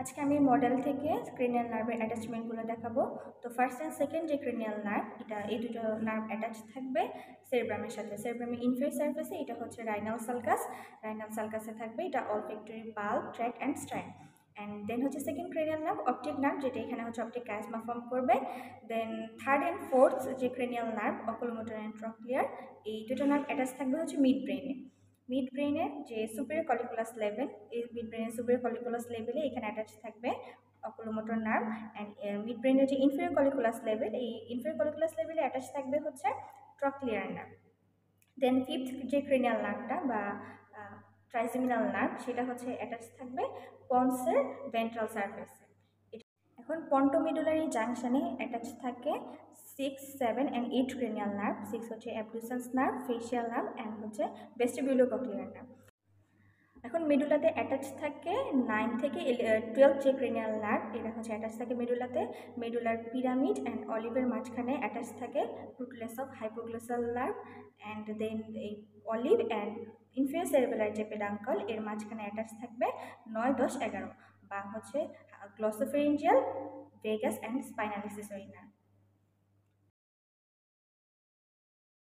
আজকে আমি মডেল থেকে ক্রেনিয়াল নার্ভের অ্যাটাচমেন্টগুলো দেখাবো। তো ফার্স্ট অ্যান্ড সেকেন্ড যে ক্রেনিয়াল নার্ভ, এই দুটো নার্ভ অ্যাটাচ থাকবে সেরেব্রামের সাথে। সেরেব্রামের ইনফেরিয়র সার্ফেসে এটা হচ্ছে রাইনাল সালকাস, রাইনাল সালকাসে থাকবে এটা olfactory bulb, tract and striae. And then হচ্ছে second cranial nerve optic nerve, যেটা এখানে হচ্ছে অপটিক ক্যাজমা ফর্ম করবে। দেন থার্ড অ্যান্ড ফোর্থ যে cranial nerve oculomotor and trochlear, এই দুটো নার্ভ অ্যাটাচ থাকবে হচ্ছে মিড ব্রেনে। মিড ব্রেনের যে সুপিরিয়র কলিকুলাস লেভেল, এই মিড ব্রেনের সুপিরিয়র কলিকুলাস লেভেলে এখানে অ্যাটাচ থাকবে অকুলোমোটর নার্ভ। অ্যান্ড মিড ব্রেনের যে ইনফেরিয়র কলিকুলাস লেভেল, এই ইনফেরিয়র কলিকুলাস লেভেলে অ্যাটাচ থাকবে হচ্ছে ট্রক্লিয়ার নার্ভ। দেন ফিফথ যে ক্রেনিয়াল নার্ভটা বা ট্রাইজেমিনাল নার্ভ, সেটা হচ্ছে অ্যাটাচ থাকবে পন্সের ভেন্ট্রাল সার্ফেসে। এখন পন্টোমিডুলারি জাংশনে অ্যাটাচ থাকে 6, 7 অ্যান্ড 8 ক্রেনিয়াল নার্ভ। 6 হচ্ছে abducens nerve, facial nerve and হচ্ছে ভেস্টিবিউলোকক্লিয়ার নার্ভ। এখন মেডুলাতে অ্যাটাচ থাকে 9 থেকে 12 যে ক্রেনিয়াল নার্ভ, এটা হচ্ছে অ্যাটাচ থাকে মেডুলাতে। মেডুলার পিরামিড অ্যান্ড অলিভের মাঝখানে অ্যাটাচ থাকে rootlets of hypoglossal nerve. And then এই অলিভ অ্যান্ড ইনফেরিয়র সেরেবেলার যে পেডাঙ্কল, এর মাঝখানে অ্যাটাচ থাকবে 9, 10, 11 বা হচ্ছে glossopharyngeal, vagus and spinal accessory nerve.